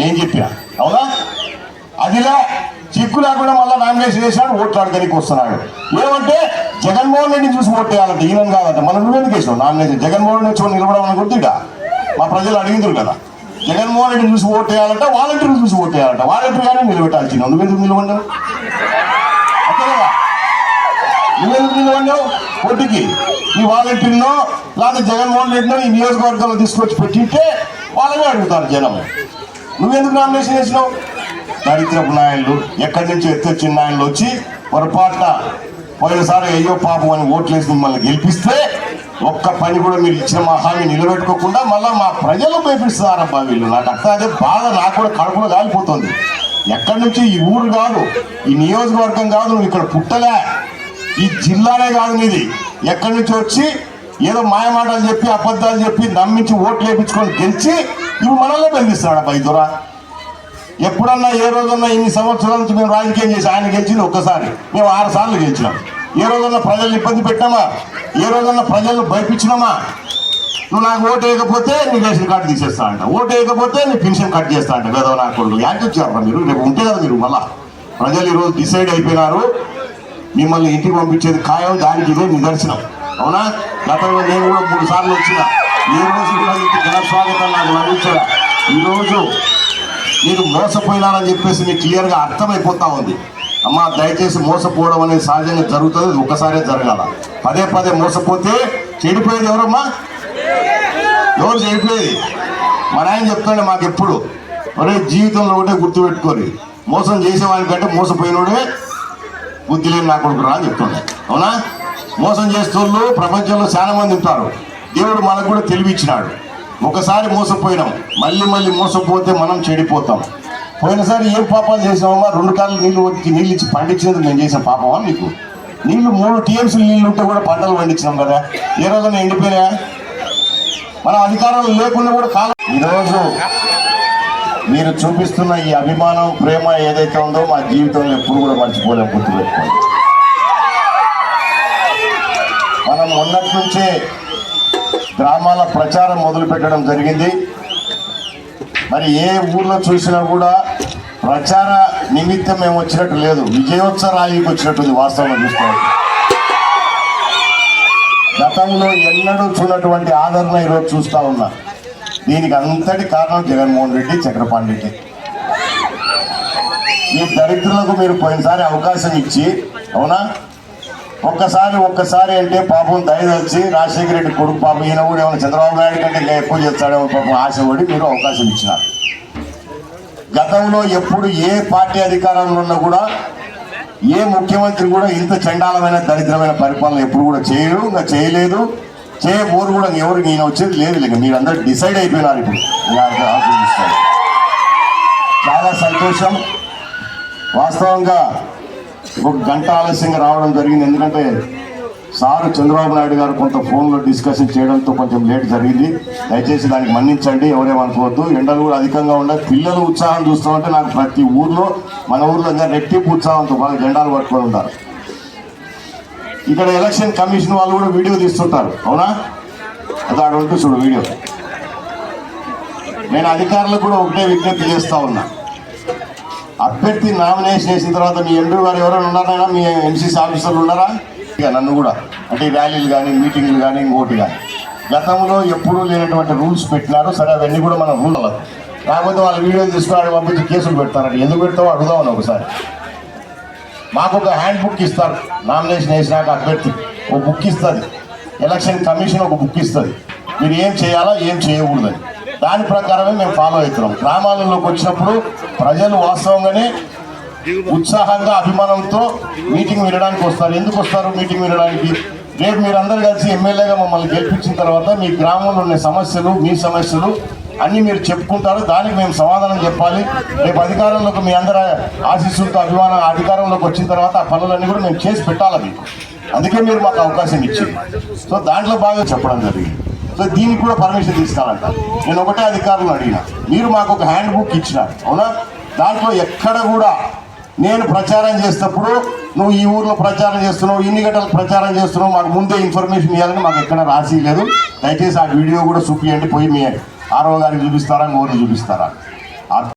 నేను చెప్పిన అవునా? అదిలా చిక్కు లేకుండా మళ్ళీ నామినేషన్ చేసినాడు, ఓట్లు అడగడానికి వస్తున్నాడు. ఏమంటే జగన్మోహన్ రెడ్డిని చూసి ఓటు వేయాలంటే ఈయన కాదంటే మనం నువ్వెందుకు వేసినావు నామినేషన్? జగన్మోహన్ రెడ్డి చూసి నిలబడమని గుర్తుగా మా ప్రజలు అడిగిందరు కదా. జగన్మోహన్ రెడ్డిని చూసి ఓటు వేయాలంటే వాలంటీర్లు చూసి ఓటు వేయాలంట, వాలంటీర్ గానే నిలబెట్టాల్సింది. నువ్వెందుకు నిలబడినావు? అంతే కదా, నువ్వెందుకు నిలబడినావు ఓటుకి? ఈ వాలంటీర్నో లేదా జగన్మోహన్ రెడ్డినో ఈ నియోజకవర్గంలో తీసుకొచ్చి పెట్టింటే వాళ్ళనే అడుగుతారు జనం. నువ్వెందుకు నామినేషన్ చేసినావు? దరిద్రపు నాయకులు, ఎక్కడి నుంచి ఎత్తొచ్చిన నాయకులు వచ్చి పొరపాటున పోయినసారి అయ్యో పాపం అని ఓట్లేసి మిమ్మల్ని గెలిపిస్తే ఒక్క పని కూడా మీరు ఇచ్చిన మా హామీ నిలబెట్టుకోకుండా మళ్ళీ మా ప్రజలు భయపిస్తున్నారబ్బా వీళ్ళు. నాకు అర్థం అదే బాధ, నాకు కూడా కడుపులో కాలిపోతుంది. ఎక్కడి నుంచి ఈ ఊరు కాదు, ఈ నియోజకవర్గం కాదు, నువ్వు ఇక్కడ పుట్టలే, ఈ జిల్లానే కాదు నీది. ఎక్కడి నుంచి వచ్చి ఏదో మాయమాటలు చెప్పి అబద్ధాలు చెప్పి నమ్మించి ఓట్లు వేయించుకొని గెలిచి ఇవి మనల్ని బెదిరిస్తున్నాడు అబ్బా ఈ దొర. ఎప్పుడన్నా ఏ రోజన్నా ఇన్ని సంవత్సరాల నుంచి మేము రాజకీయం చేసి ఆయన గెలిచింది ఒక్కసారి, మేము 6 సార్లు గెలిచినాం. ఏ రోజన్నా ప్రజల్ని ఇబ్బంది పెట్టామా? ఏ రోజన్నా ప్రజలను భయపించినామా? నువ్వు నాకు ఓటు వేయకపోతే నీ రేషన్ కార్డు తీసేస్తా అంట, ఓటు వేయకపోతే నీ పెన్షన్ కట్ చేస్తా అంట. కదా నా కొడుకు యాక్ట్ వచ్చారా మీరు? రేపు ఉంటే కదా మీరు మళ్ళా ప్రజలు ఈరోజు డిసైడ్ అయిపోయినారు, మిమ్మల్ని ఇంటికి పంపించేది ఖాయం. దానికి ఇదే నిదర్శనం అవునా? గతంలో నేను కూడా 3 సార్లు వచ్చిన, ఏ రోజు కూడా ఇంటి ఘనస్వాగతం నాకు లభించడా. ఈరోజు మీరు మోసపోయినారని చెప్పేసి మీకు క్లియర్గా అర్థమైపోతా ఉంది. అమ్మ దయచేసి మోసపోవడం అనేది సహజంగా జరుగుతుంది, ఒక్కసారే జరగాల. పదే పదే మోసపోతే చెడిపోయేది ఎవరమ్మా? ఎవరు చెడిపోయేది? మన ఆయన చెప్తాడే మాకు ఎప్పుడు, ఒరే జీవితంలో ఒకటే గుర్తుపెట్టుకోరు, మోసం చేసేవాడికంటే మోసపోయినోడే బుద్ధి లేని నా కొడుకు రా అని చెప్తుండే. అవునా? మోసం చేస్తూ ప్రపంచంలో చాలా మంది ఉంటారు. దేవుడు మనకు కూడా తెలివిచ్చినాడు. ఒకసారి మోసపోయినాం, మళ్ళీ మళ్ళీ మోసపోతే మనం చెడిపోతాం. పోయినసారి ఏం పాపాలు చేసామమ్మా? 2 కాళ్ళు నీళ్ళు ఇచ్చి పండించినందుకు నేను చేసిన పాపమా? మీకు నీళ్లు 3 TMC నీళ్ళు ఉంటే కూడా పంటలు పండించినాం కదా, ఏ రోజున ఎండిపోయినా? మన అధికారంలో లేకుండా కూడా కాలం. ఈరోజు మీరు చూపిస్తున్న ఈ అభిమానం, ప్రేమ ఏదైతే ఉందో మా జీవితంలో ఎప్పుడు కూడా మర్చిపోలేం, గుర్తుపెట్టుకోండి. మనం మొన్నటి నుంచే గ్రామాల ప్రచారం మొదలు పెట్టడం జరిగింది. మరి ఏ ఊర్లో చూసినా కూడా ప్రచార నిమిత్తం మేము వచ్చినట్టు లేదు, విజయోత్సవ ర్యాలీకి వచ్చినట్టుంది వాస్తవంగా చూసుకోవాలి. గతంలో ఎన్నడూ చూడటువంటి ఆదరణ ఈరోజు చూస్తూ ఉన్నా. దీనికి అంతటి కారణం జగన్మోహన్ రెడ్డి, చక్రపాణి రెడ్డి. ఈ దరిద్రులకు మీరు పోయినసారి అవకాశం ఇచ్చి, అవునా, ఒక్కసారి అంటే పాపం దయదలిచి రాజశేఖర రెడ్డి కొడుకు పాపం ఈయన కూడా ఏమైనా చంద్రబాబు నాయుడు కంటే ఇంకా ఎక్కువ చేస్తాడేమో పాపం ఆశపడి మీరు అవకాశం ఇచ్చినారు. గతంలో ఎప్పుడు ఏ పార్టీ అధికారంలో ఉన్నా కూడా ఏ ముఖ్యమంత్రి కూడా ఇంత చండాలమైన దరిద్రమైన పరిపాలన ఎప్పుడు కూడా చేయరు, ఇంకా చేయలేదు, చేయబోరు కూడా. ఎవరికి ఈయన వచ్చేది లేదు. లేక మీరందరూ డిసైడ్ అయిపోయినారు. ఇప్పుడు చాలా సంతోషం. వాస్తవంగా 1 గంట ఆలస్యంగా రావడం జరిగింది, ఎందుకంటే సారు చంద్రబాబు నాయుడు గారు కొంత ఫోన్లో డిస్కషన్ చేయడంతో కొంచెం లేట్ జరిగింది. దయచేసి దానికి మన్నించండి, ఎవరేమనుకోవద్దు. ఎండలు కూడా అధికంగా ఉన్నాయి. పిల్లలు ఉత్సాహం చూస్తామంటే నాకు ప్రతి ఊర్లో, మన ఊర్లో ఇంకా రెట్టింపు ఉత్సాహంతో బాగా జెండాలు పట్టుకొని ఉంటారు. ఇక్కడ ఎలక్షన్ కమిషన్ వాళ్ళు కూడా వీడియో తీస్తుంటారు, అవునా? అది ఆడ ఉంటూ చూడు వీడియో. నేను అధికారులకు కూడా ఒకటే విజ్ఞప్తి చేస్తా ఉన్నా, అభ్యర్థి నామినేషన్ చేసిన తర్వాత మీ ఎంపీ గారు ఎవరైనా ఉన్నారా? మీ MCC ఆఫీసర్లు ఉన్నారా? ఇక నన్ను కూడా అంటే ర్యాలీలు కానీ, మీటింగ్లు కానీ, ఇంకోటి కానీ గతంలో ఎప్పుడూ లేనటువంటి రూల్స్ పెట్టినారు. సరే, అవన్నీ కూడా మన రూల్ అవ్వదు. కాకపోతే వాళ్ళు వీడియోలు తీసుకుని పంపించి కేసులు పెడతారంటే ఎందుకు పెడతామో అడుగుదామని ఒకసారి. మాకు ఒక హ్యాండ్ బుక్ ఇస్తారు, నామినేషన్ వేసినాక అభ్యర్థి ఒక బుక్ ఇస్తుంది, ఎలక్షన్ కమిషన్ ఒక బుక్ ఇస్తుంది, మీరు ఏం చేయాలా ఏం చేయకూడదని. దాని ప్రకారమే మేము ఫాలో అవుతున్నాం. గ్రామాలలోకి వచ్చినప్పుడు ప్రజలు వాస్తవంగానే ఉత్సాహంగా, అభిమానంతో మీటింగ్ వినడానికి వస్తారు. ఎందుకు వస్తారు మీటింగ్ వినడానికి? రేపు మీరందరూ కలిసి ఎమ్మెల్యేగా మమ్మల్ని గెలిపించిన తర్వాత మీ గ్రామంలో ఉన్న సమస్యలు, మీ సమస్యలు అన్నీ మీరు చెప్పుకుంటారు. దానికి మేము సమాధానం చెప్పాలి. రేపు అధికారంలోకి మీ అందరూ ఆశీస్సులతో అధికారంలోకి వచ్చిన తర్వాత ఆ పనులన్నీ కూడా మేము చేసి పెట్టాలి మీకు. అందుకే మీరు మాకు అవకాశం ఇచ్చింది. సో దాంట్లో బాగా చెప్పడం జరిగింది. సో దీనికి కూడా పర్మిషన్ తీసుకోవాలంట. నేను ఒకటే అధికారులను అడిగిన, మీరు మాకు ఒక హ్యాండ్ బుక్ ఇచ్చినారు, అవునా? దాంట్లో ఎక్కడ కూడా నేను ప్రచారం చేసేటప్పుడు నువ్వు ఈ ఊర్లో ప్రచారం చేస్తున్నావు, ఇన్ని గంటలకు ప్రచారం చేస్తున్నావు, మాకు ముందే ఇన్ఫర్మేషన్ ఇవ్వాలని మాకు ఎక్కడ రాసి లేదు. దయచేసి ఆ వీడియో కూడా చూపియండి, పోయి మీ RO గారికి చూపిస్తారా, ఇంకోటి చూపిస్తారా?